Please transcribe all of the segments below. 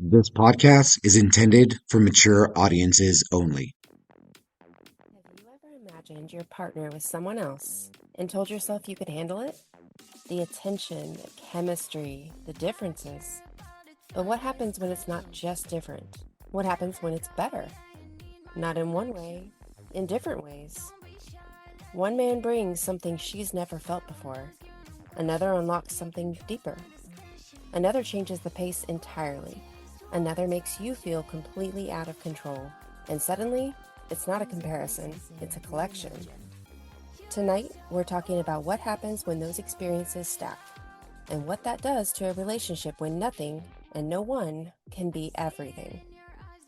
This podcast is intended for mature audiences only. Have you ever imagined your partner with someone else and told yourself you could handle it? The attention, the chemistry, the differences. But what happens when it's not just different? What happens when it's better? Not in one way, in different ways. One man brings something she's never felt before. Another unlocks something deeper. Another changes the pace entirely. Another makes you feel completely out of control. And suddenly, it's not a comparison, it's a collection. Tonight, we're talking about what happens when those experiences stack, and what that does to a relationship when nothing and no one can be everything.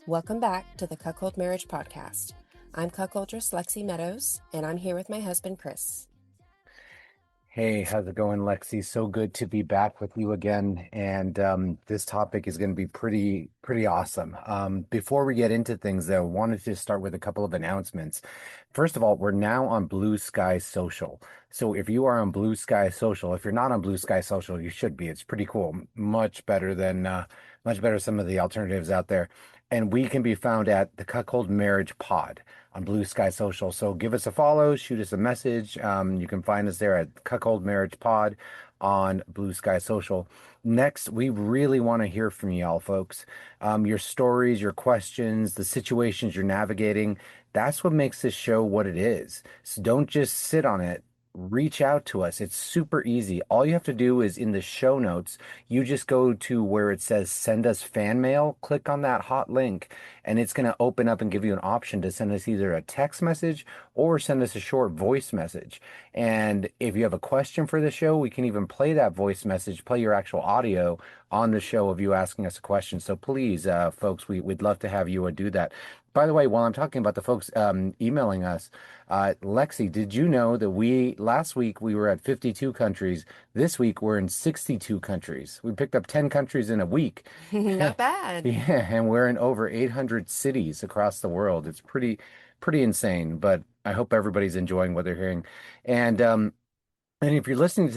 Welcome back to the Cuckold Marriage Podcast. I'm cuckoldress Lexie Meadows, and I'm here with my husband, Chris. Hey, how's it going, Lexie? So good to be back with you again. And this topic is going to be pretty awesome. Before we get into things, though, I wanted to start with a couple of announcements. First of all, we're now on Blue Sky Social. So if you are on Blue Sky Social, if you're not on Blue Sky Social, you should be. It's pretty cool. Much better some of the alternatives out there. And we can be found at the Cuckold Marriage Pod on Blue Sky Social. So give us a follow, shoot us a message. You can find us there at Cuckold Marriage Pod on Blue Sky Social. Next, we really want to hear from y'all, folks. Your stories, your questions, the situations you're navigating. That's what makes this show what it is. So don't just sit on it. Reach out to us. It's super easy. All you have to do is in the show notes, you just go to where it says send us fan mail, click on that hot link, and it's going to open up and give you an option to send us either a text message or send us a short voice message. And if you have a question for the show, we can even play that voice message, play your actual audio on the show of you asking us a question. So please, folks, we'd love to have you do that. By the way, while I'm talking about the folks emailing us, Lexie, did you know that last week we were at 52 countries? This week we're in 62 countries. We picked up 10 countries in a week. Not bad. Yeah, and we're in over 800 cities across the world. It's pretty insane, but I hope everybody's enjoying what they're hearing. And and if you're listening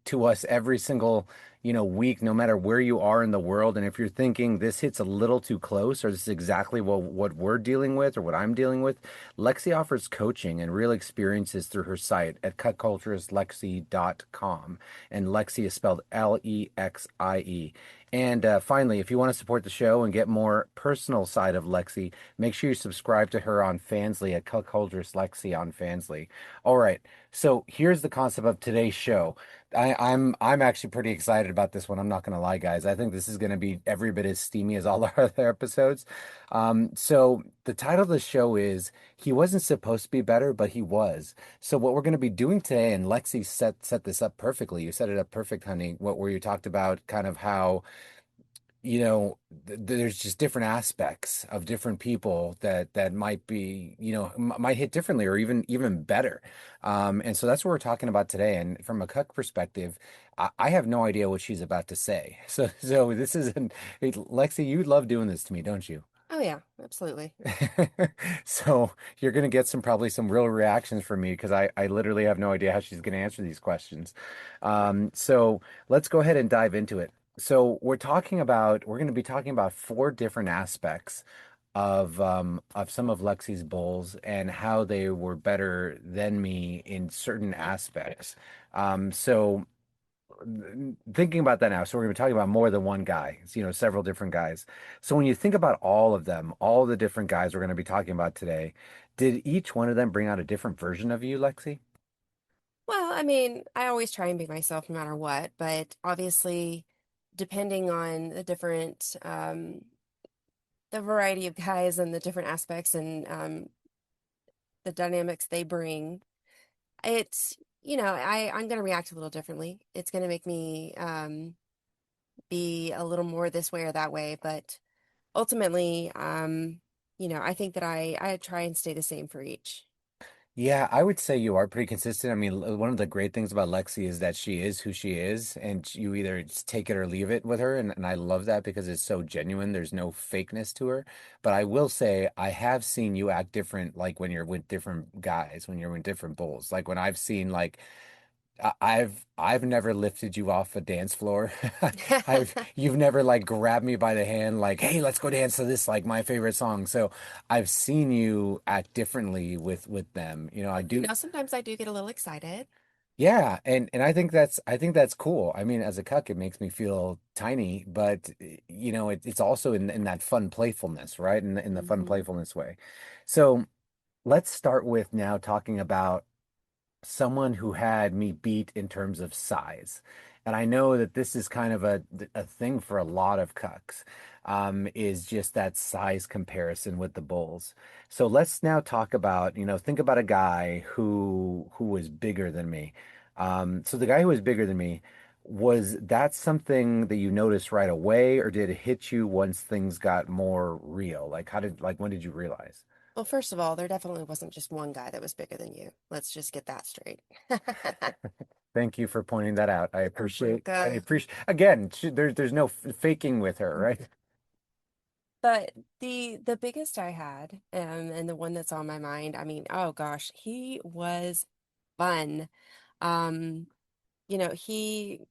to us every single, week, no matter where you are in the world, and if you're thinking this hits a little too close, or this is exactly what we're dealing with, or what I'm dealing with, Lexie offers coaching and real experiences through her site at cutculturestlexie.com. And Lexie is spelled Lexie. And finally, if you want to support the show and get more personal side of Lexie, make sure you subscribe to her on Fansly at Cuckoldress Lexie on Fansly. All right. So here's the concept of today's show. I'm actually pretty excited about this one. I'm not gonna lie, guys. I think this is gonna be every bit as steamy as all our other episodes. So the title of the show is "He Wasn't Supposed to Be Better, but He Was." So what we're gonna be doing today, and Lexi set this up perfectly. You set it up perfect, honey. Where you talked about kind of how there's just different aspects of different people that might be, might hit differently or even better. And so that's what we're talking about today. And from a cuck perspective, I have no idea what she's about to say. So this is Lexi, you love doing this to me, don't you? Oh, yeah, absolutely. So you're going to get probably some real reactions from me because I literally have no idea how she's going to answer these questions. So let's go ahead and dive into it. So we're going to be talking about four different aspects of some of Lexi's bowls and how they were better than me in certain aspects. So thinking about that now, so we're going to be talking about more than one guy, several different guys. So when you think about all of them, all the different guys we're going to be talking about today, did each one of them bring out a different version of you, Lexi? Well, I mean, I always try and be myself no matter what, but obviously, depending on the variety of guys and the different aspects and the dynamics they bring, it's, I'm going to react a little differently. It's going to make me be a little more this way or that way, but ultimately, I think that I try and stay the same for each. Yeah, I would say you are pretty consistent. I mean, one of the great things about Lexi is that she is who she is, and you either just take it or leave it with her. And I love that because it's so genuine. There's no fakeness to her. But I will say, I have seen you act different, like when you're with different guys, when you're with different bulls. Like when I've seen, like, I've never lifted you off a dance floor. I've You've never like grabbed me by the hand like, "Hey, let's go dance to this like my favorite song." So I've seen you act differently with them. You know, I do. Sometimes I do get a little excited. Yeah, and I think that's cool. I mean, as a cuck, it makes me feel tiny, but you know, it's also in that fun playfulness, right? In the fun Hmm. playfulness way. So let's start with now talking about someone who had me beat in terms of size. And I know that this is kind of a thing for a lot of cucks, is just that size comparison with the bulls. So let's now talk about, you know, think about a guy who was bigger than me. So the guy who was bigger than me, was that something that you noticed right away, or did it hit you once things got more real? Like when did you realize? Well, first of all, there definitely wasn't just one guy that was bigger than you. Let's just get that straight. Thank you for pointing that out. I Okay. appreciate again, there's no faking with her, right? But the biggest I had, and the one that's on my mind, I mean, oh gosh, he was fun. Um, you know, he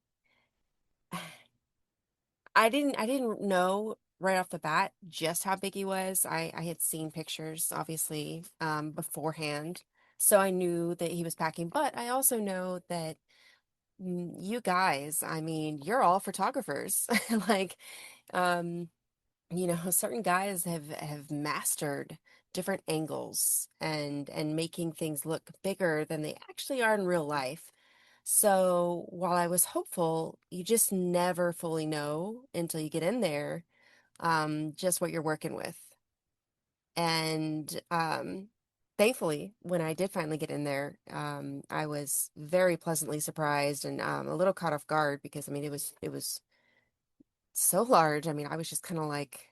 I didn't know right off the bat just how big he was. I had seen pictures, obviously, beforehand. So I knew that he was packing, but I also know that you guys, I mean, you're all photographers. Like, um, certain guys have mastered different angles and making things look bigger than they actually are in real life. So while I was hopeful, you just never fully know until you get in there, just what you're working with. And thankfully, when I did finally get in there, I was very pleasantly surprised and a little caught off guard because I mean it was so large. I mean, I was just kind of like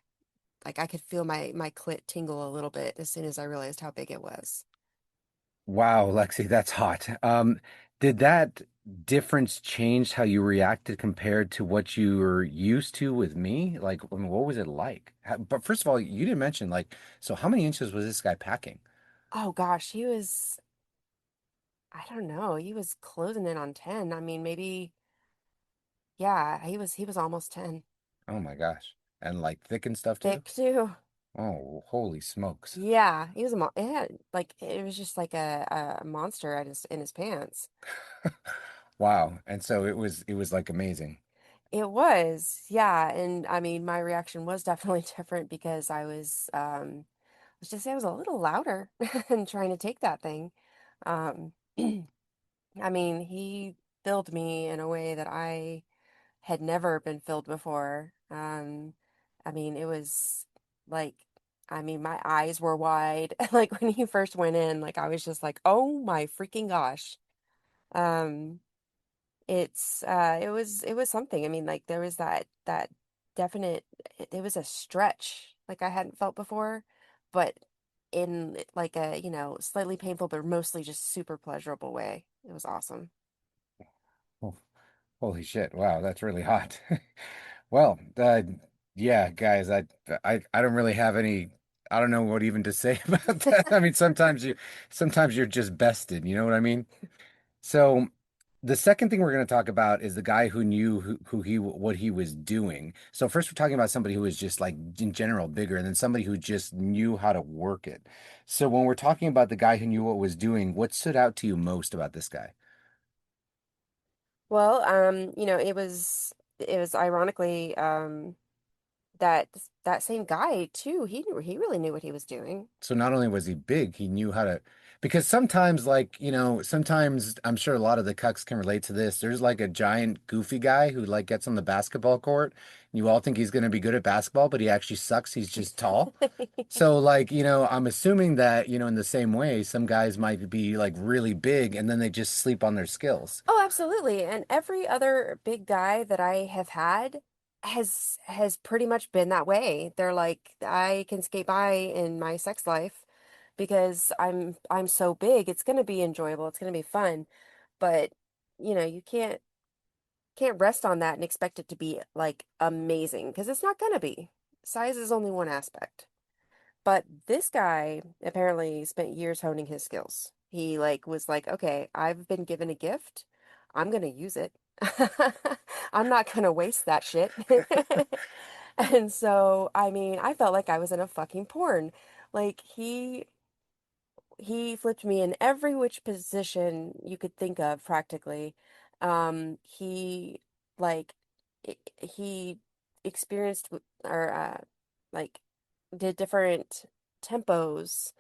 I could feel my clit tingle a little bit as soon as I realized how big it was. Wow, Lexi, that's hot. Did that difference change how you reacted compared to what you were used to with me? Like, I mean, what was it like? But first of all, you didn't mention like, so how many inches was this guy packing? Oh gosh, he was, I don't know, he was closing in on 10. I mean, maybe, yeah, he was almost 10. Oh my gosh. And like thick and stuff too? Thick too. Oh, holy smokes. Yeah, he was it had, like it was just like a monster in his pants. Wow. And so it was like amazing. It was, yeah, and I mean my reaction was definitely different because let's just say I was a little louder and trying to take that thing. Um I mean, he filled me in a way that I had never been filled before. I mean, it was like, I mean, my eyes were wide. Like when he first went in, like I was just like, oh my freaking gosh. Um, it was something. I mean, like there was that definite, it was a stretch like I hadn't felt before, but in like a, slightly painful, but mostly just super pleasurable way. It was awesome. Oh, holy shit. Wow, that's really hot. Well, yeah, guys, I don't really have any, I don't know what even to say about that. I mean, sometimes you're just bested, you know what I mean? So the second thing we're going to talk about is the guy who knew what he was doing. So first we're talking about somebody who was just like in general bigger, and then somebody who just knew how to work it. So when we're talking about the guy who knew what was doing, what stood out to you most about this guy? Well, it was ironically that that same guy too. He really knew what he was doing. So not only was he big, he knew how to, because sometimes, like, you know, sometimes I'm sure a lot of the cucks can relate to this. There's like a giant goofy guy who like gets on the basketball court. And you all think he's going to be good at basketball, but he actually sucks. He's just tall. So like, you know, I'm assuming that, you know, in the same way, some guys might be like really big and then they just sleep on their skills. Oh, absolutely. And every other big guy that I have had has pretty much been that way. They're like, I can skate by in my sex life because I'm so big. It's going to be enjoyable. It's going to be fun. But, you can't rest on that and expect it to be like amazing because it's not going to be. Size is only one aspect. But this guy apparently spent years honing his skills. He like was like, okay, I've been given a gift. I'm gonna use it. I'm not gonna waste that shit. And so, I mean, I felt like I was in a fucking porn. Like he flipped me in every which position you could think of practically. He like he experienced or like did different tempos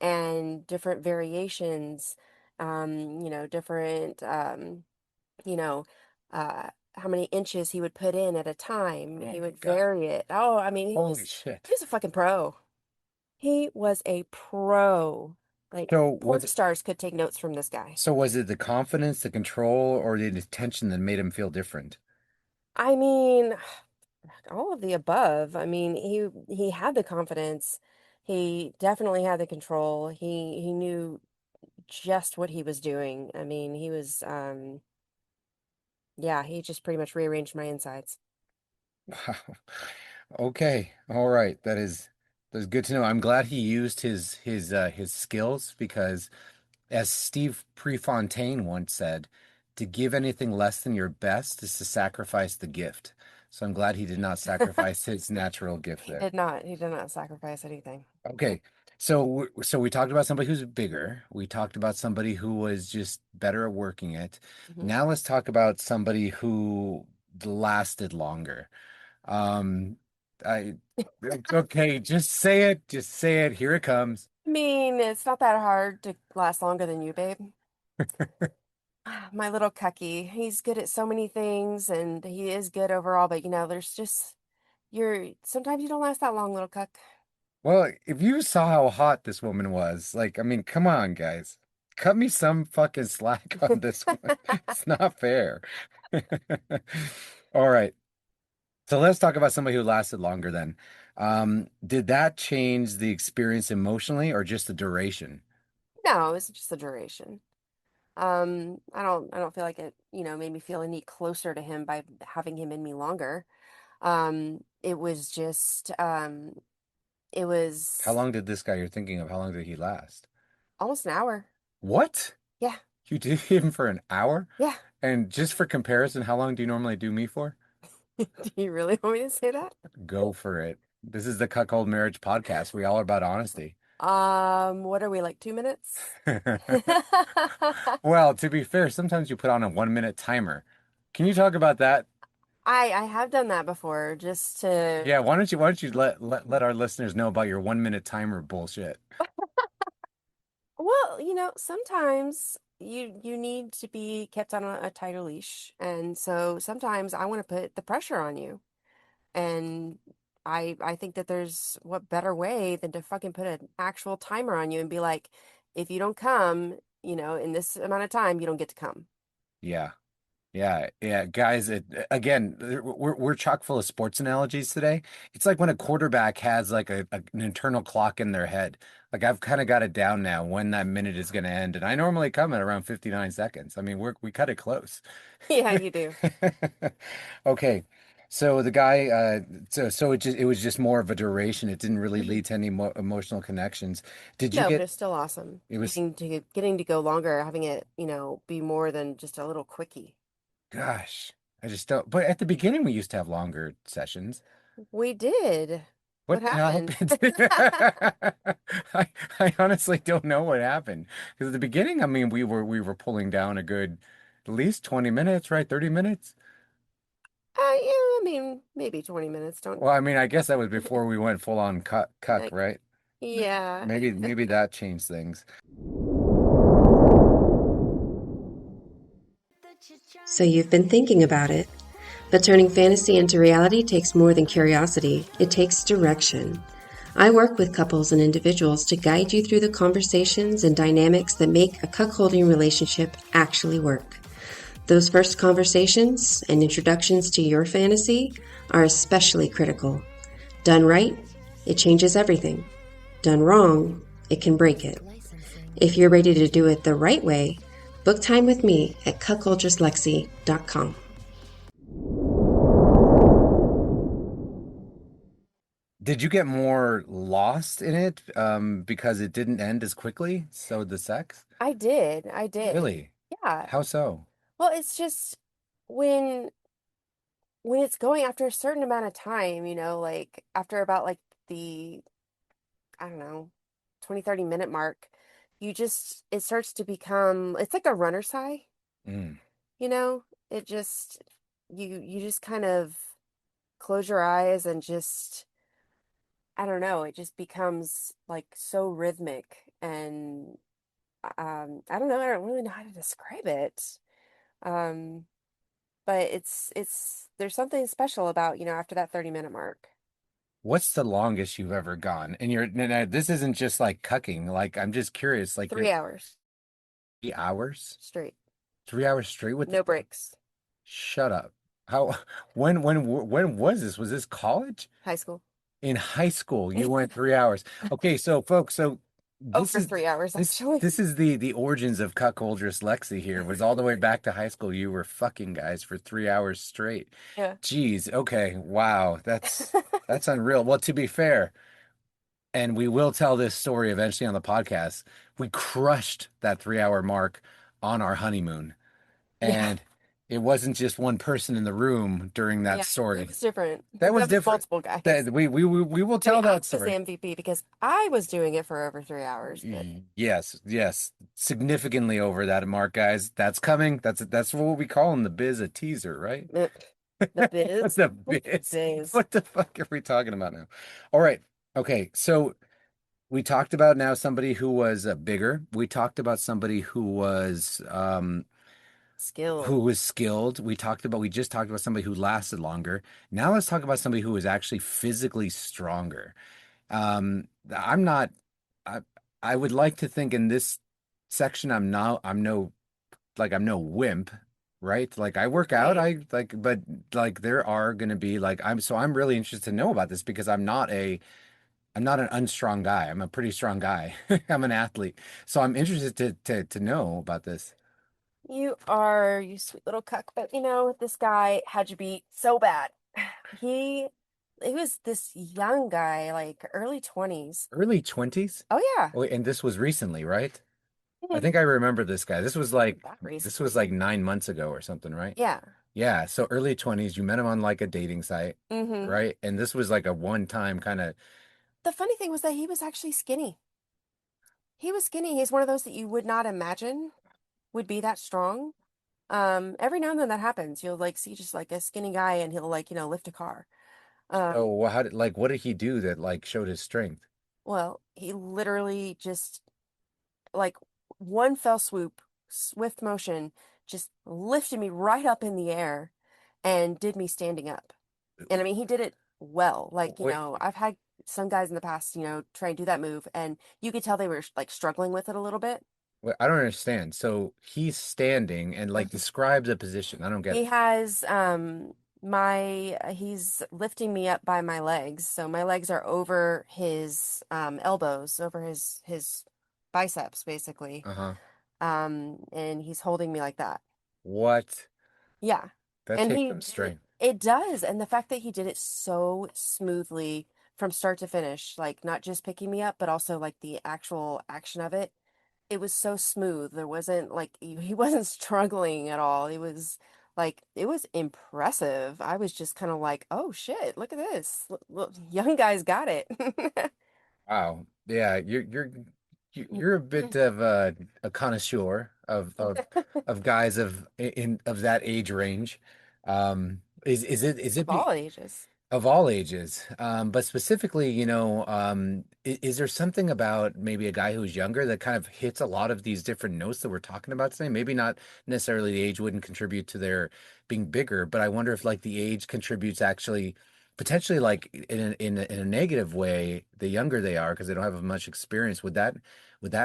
and different variations, different you know, how many inches he would put in at a time. Oh He my would God. vary it. Oh, I mean, Holy shit. he was a fucking pro. He was a pro. Like So porn was it stars could take notes from this guy. so was it the confidence, the control, or the attention that made him feel different? I mean, all of the above. I mean, he had the confidence. He definitely had the control. He knew just what he was doing. I mean, he was yeah, he just pretty much rearranged my insides. Wow. Okay. All right. That's good to know. I'm glad he used his skills because as Steve Prefontaine once said, to give anything less than your best is to sacrifice the gift. So I'm glad he did not sacrifice his natural gift He there. did not. He did not sacrifice anything. Okay. So we talked about somebody who's bigger. We talked about somebody who was just better at working it. Mhm. Now let's talk about somebody who lasted longer. Um, I okay, just say it. Just say it. Here it comes. I mean, it's not that hard to last longer than you, babe. My little cucky. He's good at so many things and he is good overall, but there's just you're sometimes you don't last that long, little cuck. Well, if you saw how hot this woman was, like, I mean, come on, guys. Cut me some fucking slack on this one. It's not fair. All right. So let's talk about somebody who lasted longer then. Did that change the experience emotionally or just the duration? No, it's just the duration. I don't feel like it, made me feel any closer to him by having him in me longer. It was just it How was long did this guy you're thinking of, how long did he last? almost an hour. What? Yeah. You did him for an hour? Yeah. And just for comparison, how long do you normally do me for? Do you really want me to say that? Go for it. This is the Cuckold Marriage Podcast. We all are about honesty. What are we like 2 minutes? Well, to be fair, sometimes you put on a 1 minute timer. Can you talk about that? I have done that before just to Yeah, why don't you let our listeners know about your 1 minute timer bullshit? well, sometimes you need to be kept on a tighter leash. And so sometimes I want to put the pressure on you. And I think that there's what better way than to fucking put an actual timer on you and be like, if you don't come, in this amount of time, you don't get to come. Yeah. Yeah, guys. Again, we're chock full of sports analogies today. It's like when a quarterback has like an internal clock in their head. Like I've kind of got it down now when that minute is going to end, and I normally come at around 59 seconds. I mean, we cut it close. Yeah, you do. Okay, so the guy, so it was just more of a duration. It didn't really lead to any mo emotional connections. Did you No, but get? it's still awesome. It was, Getting to go longer, having it, be more than just a little quickie. gosh, I just don't. But at the beginning, we used to have longer sessions. We did. What What happened? happened? I I honestly don't know what happened. Because at the beginning, I mean, we were pulling down a good at least 20 minutes, right? 30 minutes. Yeah, I mean, maybe 20 minutes. Don't Well, I mean, I guess that was before we went full on cuck, like, right? yeah. Maybe that changed things. So you've been thinking about it. But turning fantasy into reality takes more than curiosity, it takes direction. I work with couples and individuals to guide you through the conversations and dynamics that make a cuckolding relationship actually work. Those first conversations and introductions to your fantasy are especially critical. Done right, it changes everything. Done wrong, it can break it. If you're ready to do it the right way, book time with me at cuckoldresslexie.com. Did you get more lost in it because it didn't end as quickly? So the sex? I did. I did. Really? Yeah. How so? Well, it's just when it's going after a certain amount of time, like after about like the, I don't know, 20-30 minute mark, it starts to become, it's like a runner's high, Mm. you know? It just, you just kind of close your eyes and just, I don't know, it just becomes like so rhythmic and I don't know, I don't really know how to describe it. Um, but there's something special about, after that 30-minute mark. What's the longest you've ever gone? And now, this isn't just like cucking. Like, I'm just curious. Like, you're 3 hours 3 hours, straight, 3 hours straight with no breaks. shut up. How, when was this? Was this college? High school. In high school, you went 3 hours. Okay, so folks, so this Over is 3 hours, this actually. this is the origins of cuckoldress Lexie here. Was all the way back to high school. You were fucking guys for 3 hours straight. Yeah. Jeez, okay, wow, that's unreal. Well, to be fair, and we will tell this story eventually on the podcast, we crushed that 3 hour mark on our honeymoon. Yeah. And it wasn't just one person in the room during that Yeah. It story. was different. That was That was different. multiple guys. That we will I mean, tell I that was the story. MVP because I was doing it for over 3 hours, but Yes, yes, significantly over that mark, guys. That's coming. That's what we call in the biz a teaser, right? eh, the What's biz, the the biz? biz. What the fuck are we talking about now? All right. Okay. So we talked about now somebody who was bigger. We talked about somebody Skilled. who was skilled. We just talked about somebody who lasted longer. Now let's talk about somebody who was actually physically stronger. I'm not, I, I would like to think in this section, I'm no wimp, right? Like I work out, Right. but like there are going to be like, I'm really interested to know about this because I'm not an unstrong guy. I'm a pretty strong guy. I'm an athlete. So I'm interested to know about this. You are, you sweet little cuck, but this guy had you beat so bad. He he was this young guy, like early 20s. Early 20s? Oh yeah. Oh, and this was recently, right? I Mhm. think I remember this guy. That This was recently. like 9 months ago or something, right? Yeah. Yeah, so early 20s, you met him on like a dating site, Mm-hmm. right? And this was like a one-time kind of, The funny thing was that he was actually skinny. He was skinny. He's one of those that you would not imagine would be that strong. Every now and then that happens. You'll like see just like a skinny guy and he'll like, lift a car. oh, Um, well, what did he do that like showed his strength? well, he literally just like one fell swoop, swift motion, just lifted me right up in the air and did me standing up. And I mean, he did it well. Like, Wait, I've had some guys in the past, try and do that move, and you could tell they were like struggling with it a little bit. wait, I don't understand. So he's standing and like Mhm. describe the position. I don't get He it. has he's lifting me up by my legs. So my legs are over his elbows, over his biceps basically. Uh-huh. And he's holding me like that. What? Yeah. That And takes he some did it. strength. It does. And the fact that he did it so smoothly from start to finish, like not just picking me up, but also like the actual action of it. It was so smooth. There wasn't like he wasn't struggling at all. It was impressive. I was just kind of like, "Oh shit, look at this. Look, young guy's got it." Wow. Yeah, you're a bit of a connoisseur of guys of that age range. Is Of it all ages. of all ages? But specifically, is there something about maybe a guy who's younger that kind of hits a lot of these different notes that we're talking about today? Maybe not necessarily the age wouldn't contribute to their being bigger, but I wonder if like the age contributes actually potentially like in a negative way, the younger they are because they don't have as much experience. Would that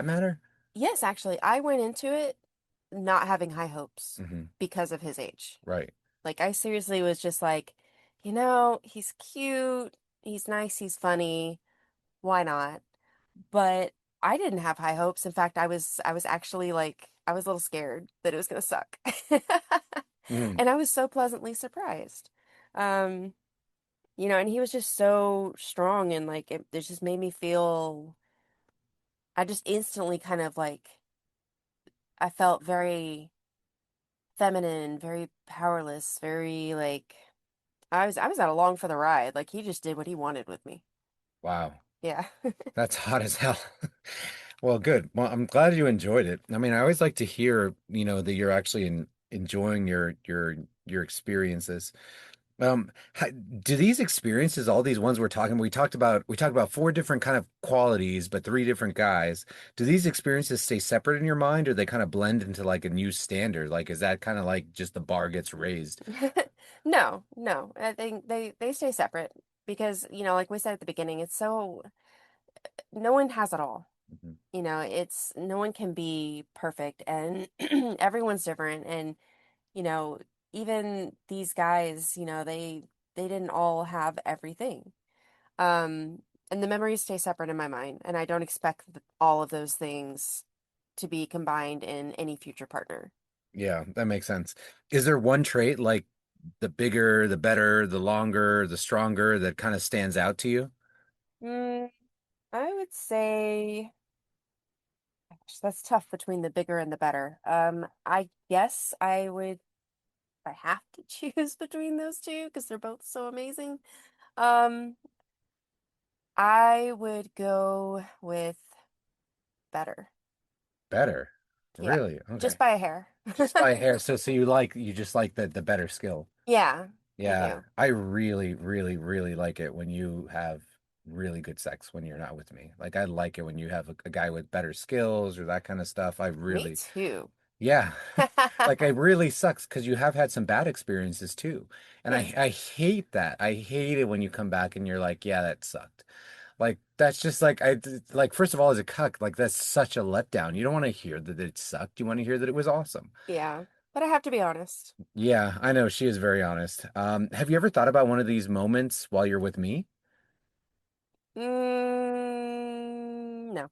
matter? Yes, actually, I went into it not having high hopes Hmm. because of his age. Right. Like I seriously was just like, he's cute, he's nice, he's funny. Why not? But I didn't have high hopes. In fact, I was actually like I was a little scared that it was gonna suck. Mm. And I was so pleasantly surprised. Um, and he was just so strong and like it just made me feel I just instantly kind of like I felt very feminine, very powerless, very like I was at along for the ride. Like he just did what he wanted with me. Wow. Yeah. That's hot as hell. Well, good. Well, I'm glad you enjoyed it. I mean, I always like to hear, that you're actually enjoying your experiences. Do these experiences, all these ones we're talking, we talked about four different kind of qualities, but three different guys. Do these experiences stay separate in your mind, or they kind of blend into like a new standard? Like, is that kind of like just the bar gets raised? No, no. I think they stay separate because, like we said at the beginning, it's so no one has it all. Mhm. It's no one can be perfect and everyone's different and, you know, even these guys, they didn't all have everything. Um, and the memories stay separate in my mind, and I don't expect all of those things to be combined in any future partner. Yeah, that makes sense. Is there one trait like the bigger, the better, the longer, the stronger that kind of stands out to you? Mm, I would say, gosh, that's tough between the bigger and the better. I guess I have to choose between those two because they're both so amazing. Um, I would go with better. Better. Yeah, Really? just Okay. by a hair. Just by a hair. So you just like the better skill. Yeah, I Yeah. do. I really, really, really like it when you have really good sex when you're not with me. Like I like it when you have a guy with better skills or that kind of stuff. I Me really, too. yeah. Like it really sucks because you have had some bad experiences too. And Yeah. I hate that. I hate it when you come back and you're like, yeah, that sucked. Like that's just like like first of all, as a cuck, like that's such a letdown. You don't want to hear that it sucked. You want to hear that it was awesome. Yeah, but I have to be honest. Yeah, I know she is very honest. Have you ever thought about one of these moments while you're with me? No.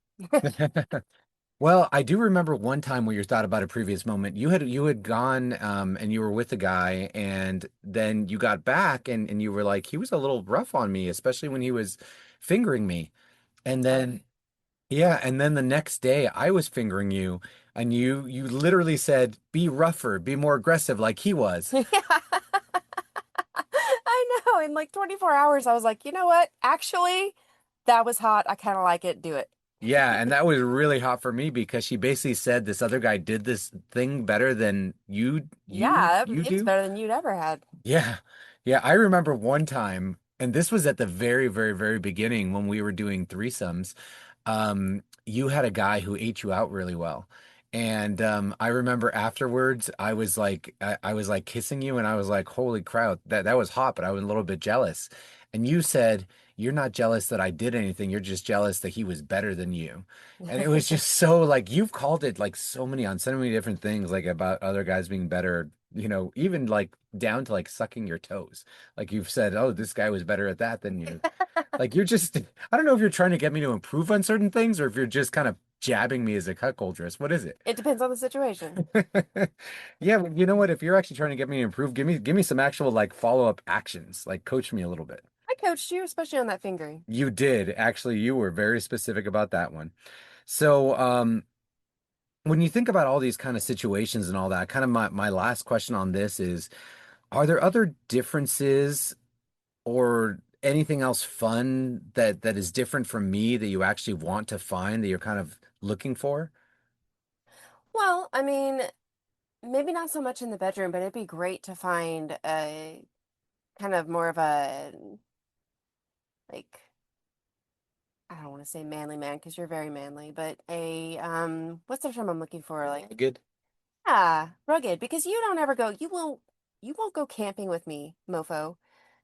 Well, I do remember one time where you thought about a previous moment. You had gone and you were with a guy and then you got back and you were like, he was a little rough on me, especially when he was fingering me. And Oh. then yeah, and then the next day I was fingering you and you literally said, be rougher, be more aggressive like he was. Yeah. I know. In like 24 hours, I was like, you know what? Actually, that was hot. I kind of like it. Do it. Yeah, and that was really hot for me because she basically said this other guy did this thing better than Yeah, you it's do. better than you'd ever had. Yeah. Yeah, I remember one time, and this was at the very, very, very beginning when we were doing threesomes. You had a guy who ate you out really well. And I remember afterwards, I was like kissing you, and I was like, "Holy crap, that was hot!" But I was a little bit jealous. And you said, "You're not jealous that I did anything. You're just jealous that he was better than you." And it was just so like you've called it like so many different things, like about other guys being better. Even like down to like sucking your toes. Like you've said, "Oh, this guy was better at that than you." Like you're just, I don't know if you're trying to get me to improve on certain things or if you're just kind of jabbing me as a cuckoldress. What is it? It depends on the situation. Yeah, well, you know what? If you're actually trying to get me to improve, give me some actual like follow-up actions. Like coach me a little bit. I coached you, especially on that fingering. You did. Actually, you were very specific about that one. So, when you think about all these kind of situations and all that, kind of my last question on this is, are there other differences or anything else fun that is different from me that you actually want to find that you're kind of looking for? Well, I mean, maybe not so much in the bedroom, but it'd be great to find a kind of more of a like I don't want to say manly man because you're very manly, but a what's the term I'm looking for? Like Good. yeah, rugged because you don't ever go you won't go camping with me, mofo.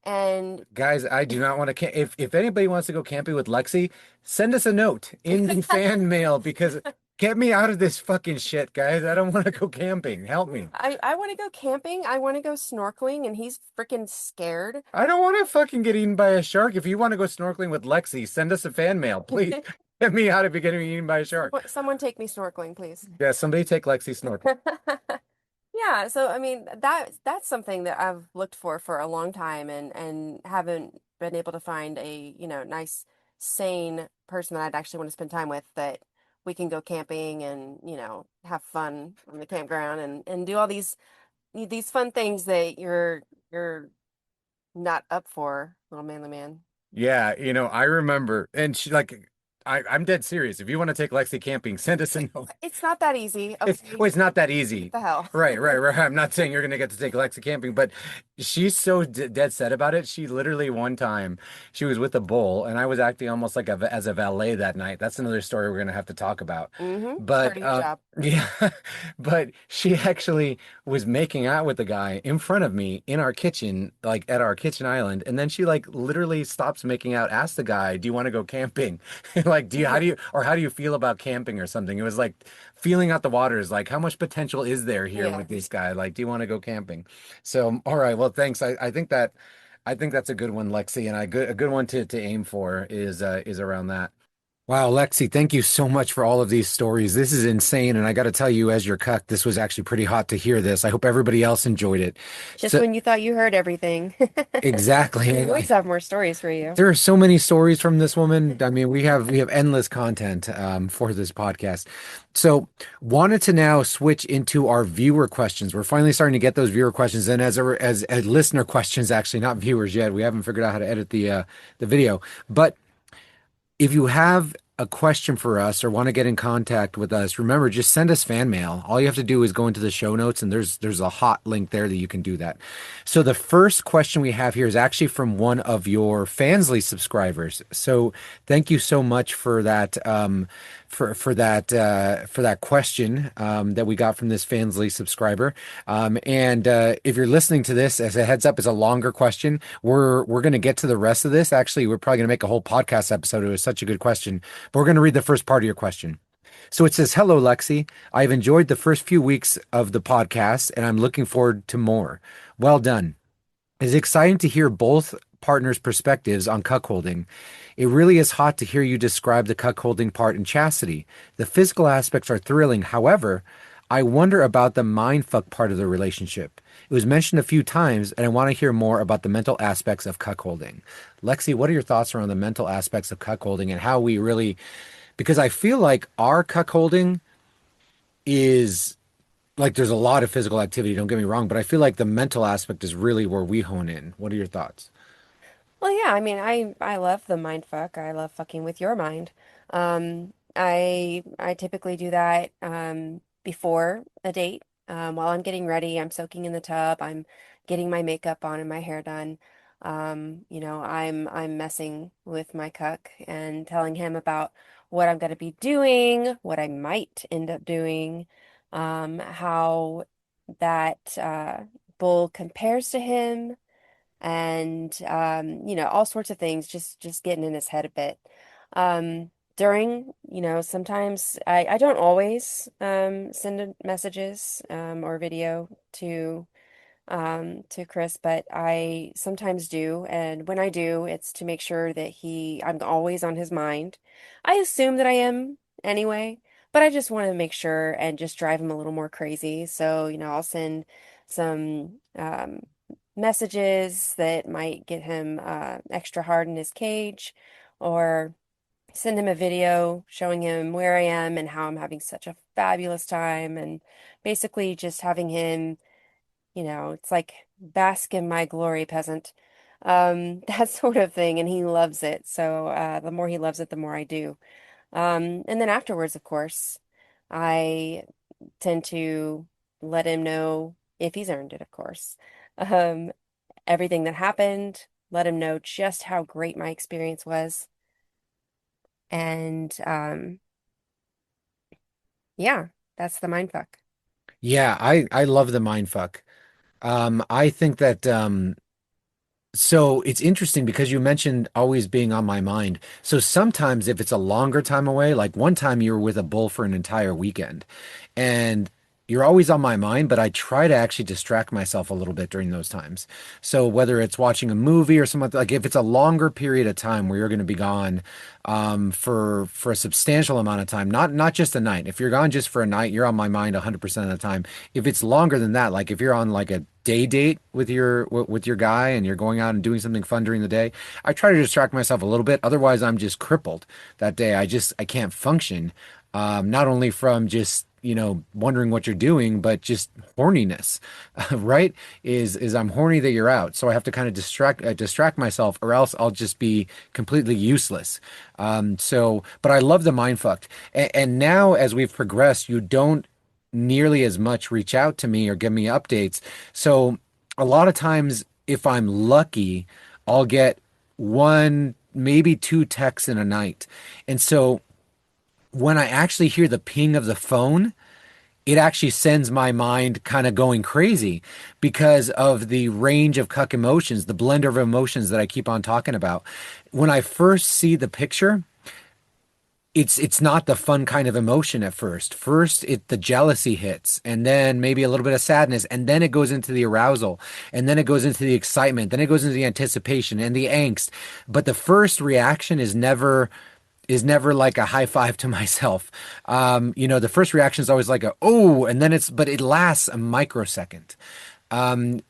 And Guys, I do not want to if anybody wants to go camping with Lexie, send us a note in the fan mail because get me out of this fucking shit, guys. I don't want to go camping. Help me. I want to go camping. I want to go snorkeling and he's freaking scared. I don't want to fucking get eaten by a shark. If you want to go snorkeling with Lexie, send us a fan mail, please. Get me out of getting eaten by a shark. Someone take me snorkeling, please. Yeah, somebody take Lexie snorkeling. Yeah, so I mean that's something that I've looked for a long time and haven't been able to find a, nice sane person that I'd actually want to spend time with that we can go camping and, have fun on the campground and do all these these fun things that you're not up for, little manly man. Yeah, I remember, and she like, I'm dead serious. If you want to take Lexi camping, send us a note. It's not that easy. Okay, It's not that what easy. the hell? Right. I'm not saying you're gonna get to take Alexa camping, but she's so dead set about it. She literally one time she was with a bull, and I was acting almost like as a valet that night. That's another story we're gonna have to talk about. Part But of your job. yeah, but she actually was making out with the guy in front of me in our kitchen, like at our kitchen island, and then she like literally stops making out, asks the guy, "Do you want to go camping?" Like, how do you feel about camping or something? It was like feeling out the waters, like how much potential is there here Yeah. with this guy? Like, do you want to go camping? So, all right, well, thanks. I think that's a good one, Lexi, and a good one to aim for is around that. Wow, Lexi, thank you so much for all of these stories. This is insane, and I got to tell you, as your cuck, this was actually pretty hot to hear this. I hope everybody else enjoyed it. Just So, when you thought you heard everything. We exactly. always have more stories for you. There are so many stories from this woman. I mean, we have endless content for this podcast. So, wanted to now switch into our viewer questions. We're finally starting to get those viewer questions, and as listener questions, actually, not viewers yet. We haven't figured out how to edit the video, but if you have a question for us or want to get in contact with us, remember, just send us fan mail. All you have to do is go into the show notes, and there's a hot link there that you can do that. So the first question we have here is actually from one of your Fansly subscribers. So thank you so much for that for that question that we got from this Fansly subscriber. And if you're listening to this, as a heads up, it's a longer question. We're going to get to the rest of this. Actually, we're probably going to make a whole podcast episode. It was such a good question, but we're going to read the first part of your question. So it says, "Hello, Lexi. I've enjoyed the first few weeks of the podcast, and I'm looking forward to more. Well done. It's exciting to hear both partners' perspectives on cuckolding. It really is hot to hear you describe the cuckolding part in chastity. The physical aspects are thrilling. However, I wonder about the mindfuck part of the relationship. It was mentioned a few times, and I want to hear more about the mental aspects of cuckolding. Lexi, what are your thoughts around the mental aspects of cuckolding and how we really, because I feel like our cuckolding is like there's a lot of physical activity, don't get me wrong, but I feel like the mental aspect is really where we hone in. What are your thoughts?" Well, yeah, I mean, I love the mind fuck. I love fucking with your mind. I typically do that before a date. While I'm getting ready, I'm soaking in the tub, I'm getting my makeup on and my hair done. I'm messing with my cuck and telling him about what I'm going to be doing, what I might end up doing, how that bull compares to him and all sorts of things, just getting in his head a bit. During, sometimes I don't always send messages or video to Chris, but I sometimes do. And when I do, it's to make sure that I'm always on his mind. I assume that I am anyway, but I just want to make sure and just drive him a little more crazy. So, I'll send some messages that might get him extra hard in his cage, or send him a video showing him where I am and how I'm having such a fabulous time, and basically just having him, it's like bask in my glory, peasant. That sort of thing, and he loves it. So the more he loves it, the more I do. And then afterwards, of course, I tend to let him know if he's earned it, of course. Um, Everything that happened, let him know just how great my experience was. And yeah, that's the mind fuck. Yeah, I love the mindfuck. I think that so it's interesting because you mentioned always being on my mind. So sometimes if it's a longer time away, like one time you were with a bull for an entire weekend, and you're always on my mind, but I try to actually distract myself a little bit during those times. So whether it's watching a movie or something like if it's a longer period of time where you're going to be gone for a substantial amount of time, not just a night. If you're gone just for a night, you're on my mind 100% of the time. If it's longer than that, like if you're on like a day date with your guy and you're going out and doing something fun during the day, I try to distract myself a little bit. Otherwise, I'm just crippled that day. I can't function. Not only from just wondering what you're doing, but just horniness, right? Is I'm horny that you're out. So I have to kind of distract myself, or else I'll just be completely useless. But I love the mind fucked. And now as we've progressed, you don't nearly as much reach out to me or give me updates. So a lot of times, if I'm lucky, I'll get one, maybe two texts in a night. And so when I actually hear the ping of the phone, it actually sends my mind kind of going crazy because of the range of cuck emotions, the blender of emotions that I keep on talking about. When I first see the picture, it's not the fun kind of emotion at first. First, the jealousy hits, and then maybe a little bit of sadness, and then it goes into the arousal, and then it goes into the excitement, then it goes into the anticipation and the angst. But the first reaction is never like a high five to myself. The first reaction is always like and then but it lasts a microsecond. Um,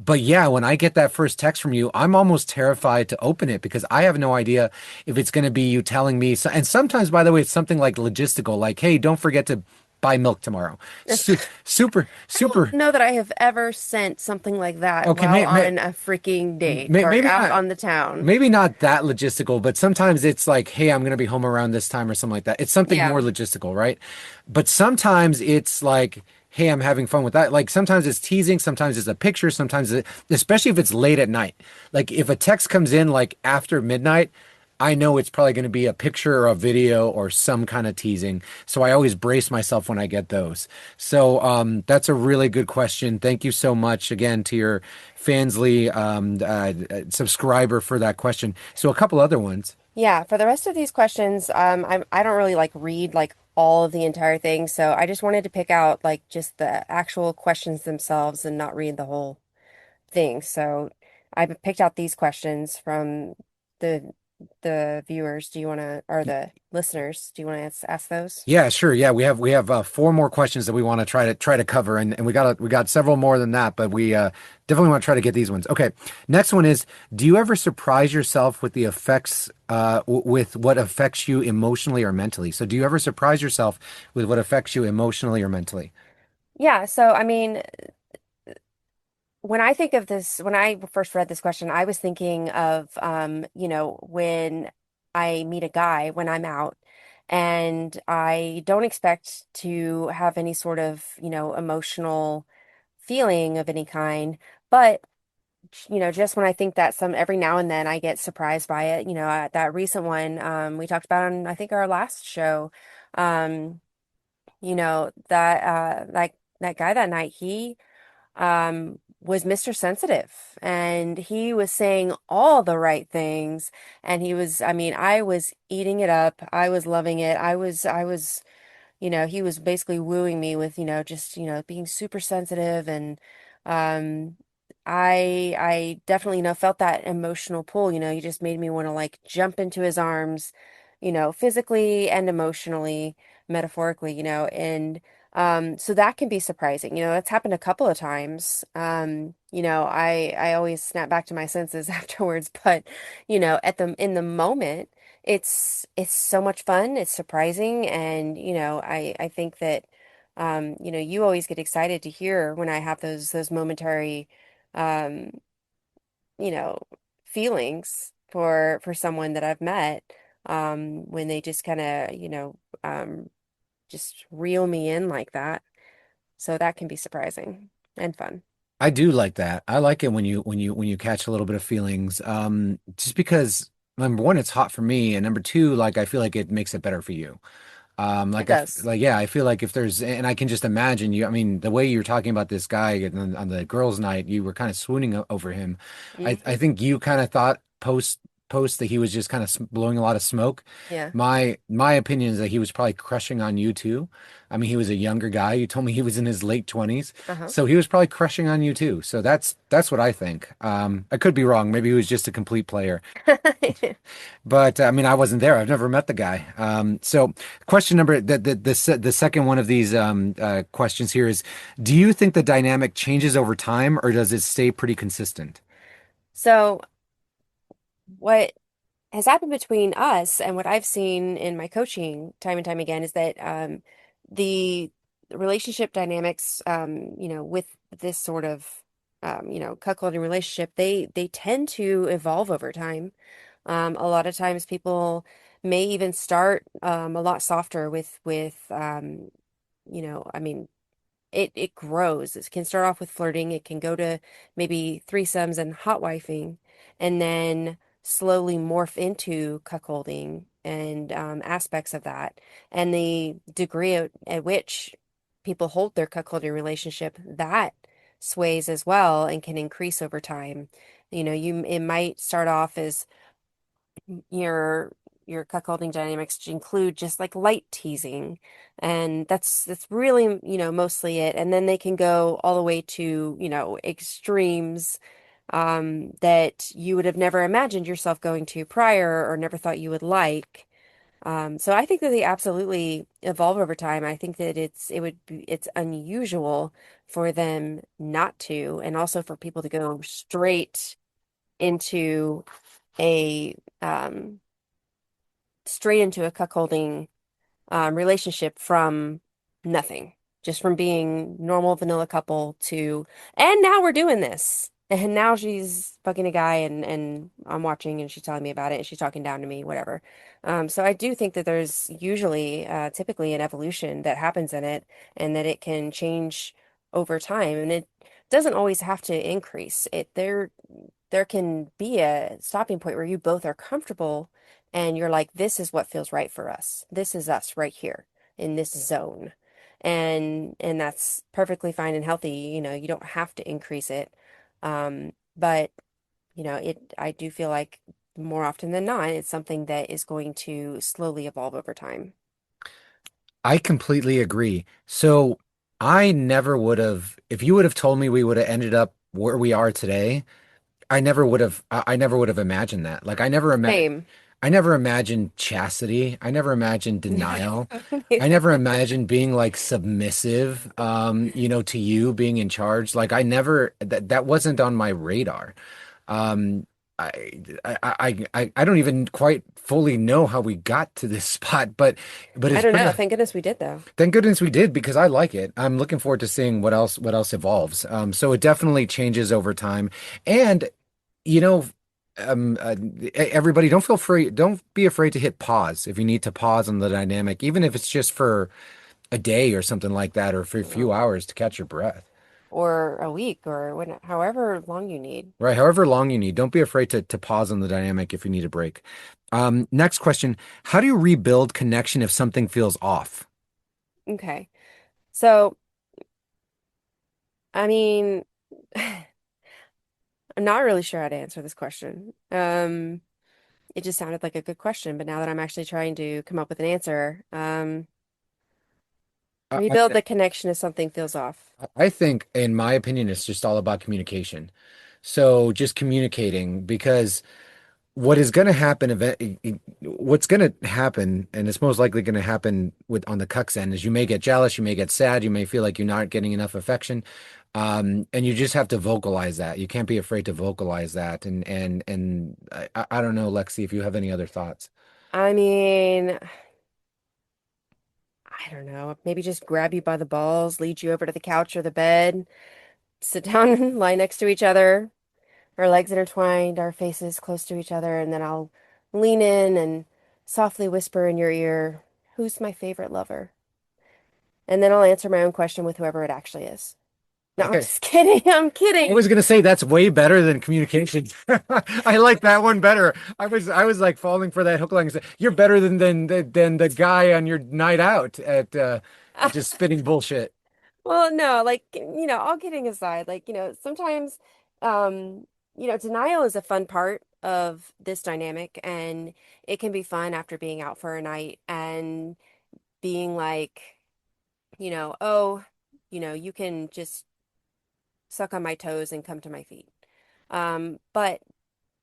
but yeah, when I get that first text from you, I'm almost terrified to open it because I have no idea if it's going to be you telling me. And sometimes, by the way, it's something like logistical, like, hey, don't forget to buy milk tomorrow. Super, I don't super. know that I have ever sent something like that Okay, while on a freaking date or maybe out not. on the town. Maybe not that logistical, but sometimes it's like, hey, I'm going to be home around this time or something like that. It's something Yeah. more logistical, right? But sometimes it's like, hey, I'm having fun with that. Like sometimes it's teasing, sometimes it's a picture, especially if it's late at night. Like if a text comes in like after midnight, I know it's probably going to be a picture or a video or some kind of teasing. So I always brace myself when I get those. So that's a really good question. Thank you so much again to your Fansly subscriber for that question. So a couple other ones. Yeah, for the rest of these questions, I don't really like read like all of the entire thing, so I just wanted to pick out like just the actual questions themselves and not read the whole thing. So I picked out these questions from the the viewers. Do you want to, or the listeners? Do you want to ask those? Yeah, sure. Yeah, we have four more questions that we want to try to cover, and we got several more than that, but we definitely want to try to get these ones. Okay, next one is: do you ever surprise yourself with the effects with what affects you emotionally or mentally? So, do you ever surprise yourself with what affects you emotionally or mentally? Yeah, so I mean, when I think of this, when I first read this question, I was thinking of, when I meet a guy when I'm out and I don't expect to have any sort of, emotional feeling of any kind. But, just when I think that every now and then I get surprised by it, that recent one, we talked about on, I think, our last show, um, that guy that night, he was Mr. Sensitive, and he was saying all the right things, and I mean, I was eating it up. I was loving it. I was, he was basically wooing me with, just, being super sensitive, and um I definitely, felt that emotional pull. He just made me want to like jump into his arms, physically and emotionally, metaphorically, and so that can be surprising. That's happened a couple of times. I always snap back to my senses afterwards, but in the moment, it's so much fun. It's surprising, and I think that you always get excited to hear when I have those momentary um, you know, feelings for someone that I've met, when they just kind of, just reel me in like that. So that can be surprising and fun. I do like that. I like it when you catch a little bit of feelings. Just because number one, it's hot for me, and number two, like I feel like it makes it better for you. It does. Yeah, I feel like if there's, and I can just imagine you. I mean, the way you're talking about this guy on the girls' night, you were kind of swooning over him. I Hmm. think you kind of thought post that he was just kind of blowing a lot of smoke. Yeah. My opinion is that he was probably crushing on you too. I mean, he was a younger guy. You told me he was in his late 20s, Uh-huh. so he was probably crushing on you too. So that's what I think. I could be wrong. Maybe he was just a complete player. But I mean, I wasn't there. I've never met the guy. So question number the second one of these questions here is: do you think the dynamic changes over time, or does it stay pretty consistent? So what has happened between us and what I've seen in my coaching time and time again is that the relationship dynamics, with this sort of, cuckolding relationship, they tend to evolve over time. A lot of times people may even start a lot softer I mean, it grows. It can start off with flirting. It can go to maybe threesomes and hot wifing, and then slowly morph into cuckolding and aspects of that. And the degree at which people hold their cuckolding relationship, that sways as well and can increase over time. It might start off as your your cuckolding dynamics include just like light teasing, and that's really mostly it, and then they can go all the way to extremes that you would have never imagined yourself going to prior or never thought you would like. So I think that they absolutely evolve over time. I think that it's unusual for them not to, and also for people to go into a straight into a cuckolding relationship from nothing, just from being normal vanilla couple to, and now we're doing this. And now she's fucking a guy and I'm watching and she's telling me about it and she's talking down to me, whatever. So I do think that there's usually, typically an evolution that happens in it and that it can change over time. And it doesn't always have to increase. There can be a stopping point where you both are comfortable and you're like, this is what feels right for us. This is us right here in this zone. And that's perfectly fine and healthy. You don't have to increase it. But I do feel like more often than not, it's something that is going to slowly evolve over time. I completely agree. So I never would have, if you would have told me we would have ended up where we are today, I never would have imagined that. Like Same. I never imagined chastity. I never imagined denial. I Neither. never imagined being like submissive, to you being in charge. Like that wasn't on my radar. Um, I don't even quite fully know how we got to this spot, but I it's don't pretty, know. Thank goodness we did though. thank goodness we did because I like it. I'm looking forward to seeing what else evolves. So it definitely changes over time. And you know, everybody don't be afraid to hit pause if you need to pause on the dynamic, even if it's just for a day or something like that, or for a few hours to catch your breath. Or a week or however long you need. Right. However long you need, don't be afraid to pause on the dynamic if you need a break. Next question. How do you rebuild connection if something feels off? Okay. So, I mean, I'm not really sure how to answer this question. It just sounded like a good question, but now that I'm actually trying to come up with an answer, I, rebuild the connection if something feels off. I think, in my opinion, it's just all about communication. So just communicating because what's going to happen, and it's most likely going to happen with on the cuck's end, is you may get jealous, you may get sad, you may feel like you're not getting enough affection, and you just have to vocalize that. You can't be afraid to vocalize that. And I don't know, Lexi, if you have any other thoughts. I mean, I don't know. Maybe just grab you by the balls, lead you over to the couch or the bed, sit down and lie next to each other, our legs intertwined, our faces close to each other, and then I'll lean in and softly whisper in your ear, "Who's my favorite lover?" And then I'll answer my own question with whoever it actually is. No, I'm Okay. just kidding. I'm I kidding. was gonna say that's way better than communication. I like that one better. I was like falling for that hook line. You're better than the guy on your night out at just spitting bullshit. Well, no, like, all kidding aside, like, sometimes, denial is a fun part of this dynamic, and it can be fun after being out for a night and being like, oh, you can just suck on my toes and come to my feet. But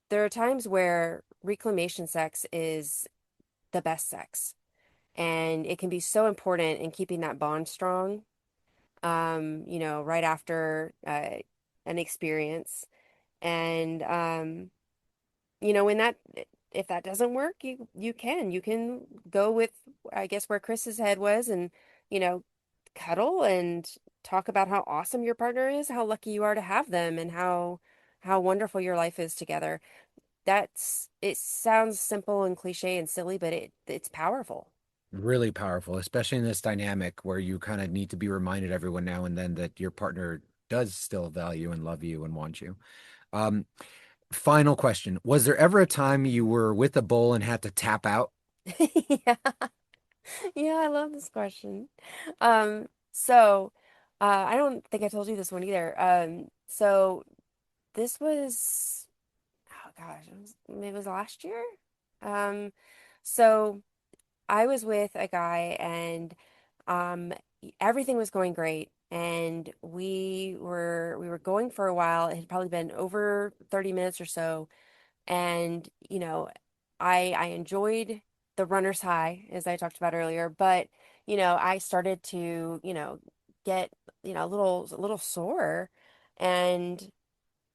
there are times where reclamation sex is the best sex, and it can be so important in keeping that bond strong, right after an experience. And when that if that doesn't work, you can go with, I guess, where Chris's head was, and you know cuddle and talk about how awesome your partner is, how lucky you are to have them, and how wonderful your life is together. It sounds simple and cliche and silly, but it's powerful. Really powerful, especially in this dynamic where you kind of need to be reminded every now and then that your partner does still value and love you and want you. Um, Final question. Was there ever a time you were with a bull and had to tap out? Yeah. Yeah, I love this question. So I don't think I told you this one either. So this was, oh gosh, it was last year. Um, so I was with a guy and um everything was going great and we were going for a while. It had probably been over 30 minutes or so. And, I enjoyed the runner's high, as I talked about earlier, but, I started to, get, a little sore. And,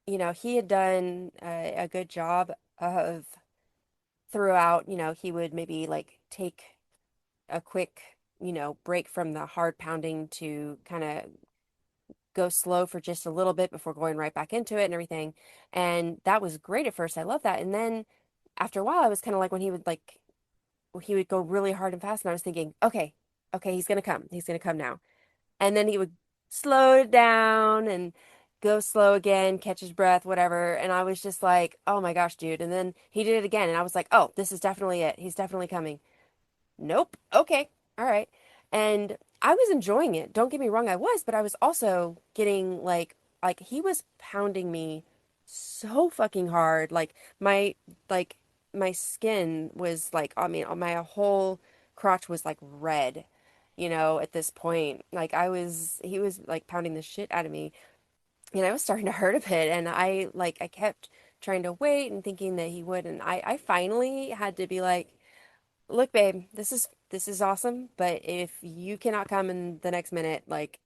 he had done a good job of throughout, he would maybe like take a quick, break from the hard pounding to kind of go slow for just a little bit before going right back into it and everything. And that was great at first. I love that. And then after a while, I was kind of like when he would go really hard and fast, and I was thinking, okay, okay, he's gonna come. He's gonna come now. And then he would slow it down and go slow again, catch his breath, whatever. And I was just like, oh my gosh, dude. And then he did it again, and I was like, oh, this is definitely it. He's definitely coming. Nope. Okay. All right. And I was enjoying it. Don't get me wrong, I was, but I was also getting like he was pounding me so fucking hard. Like my skin was like, I mean, my whole crotch was like red, at this point. Like he was like pounding the shit out of me, and I was starting to hurt a bit. And I kept trying to wait and thinking that he would. And I finally had to be like, look, babe, this is awesome, but if you cannot come in the next minute, like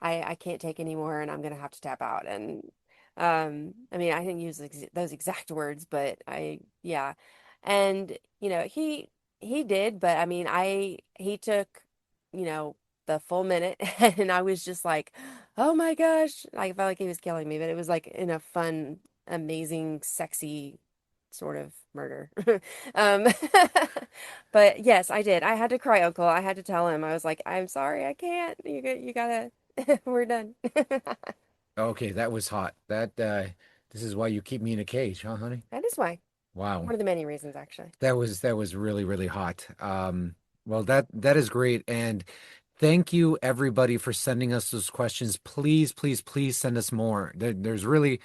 I can't take anymore and I'm gonna have to tap out. And I mean, I didn't use those exact words, but yeah. And he did, but I mean, he took, you know, the full minute and I was just like, "Oh my gosh." I felt like he was killing me, but it was like in a fun, amazing, sexy sort of murder. Um, but yes, I did. I had to cry, Uncle. I had to tell him. I was like, I'm sorry, I can't. You gotta, we're done. Okay, that was hot. This is why you keep me in a cage, huh, honey? That is why. Wow. One of the many reasons, actually. That was really, really hot. Well, that is great. And thank you everybody for sending us those questions. Please, please, please send us more. There's really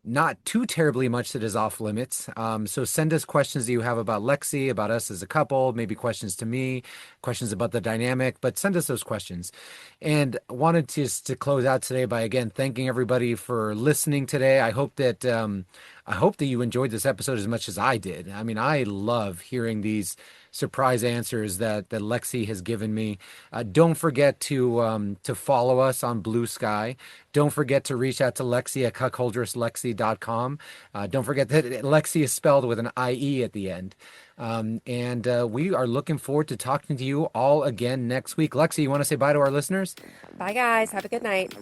not too terribly much that is off limits. So send us questions that you have about Lexie, about us as a couple, maybe questions to me, questions about the dynamic, but send us those questions. And wanted to close out today by again thanking everybody for listening today. I hope that you enjoyed this episode as much as I did. I mean, I love hearing these surprise answers that Lexie has given me. Don't forget to follow us on Blue Sky. Don't forget to reach out to Lexie at cuckoldresslexie.com. Don't forget that Lexie is spelled with an IE at the end. And we are looking forward to talking to you all again next week. Lexie, you want to say bye to our listeners? Bye, guys. Have a good night.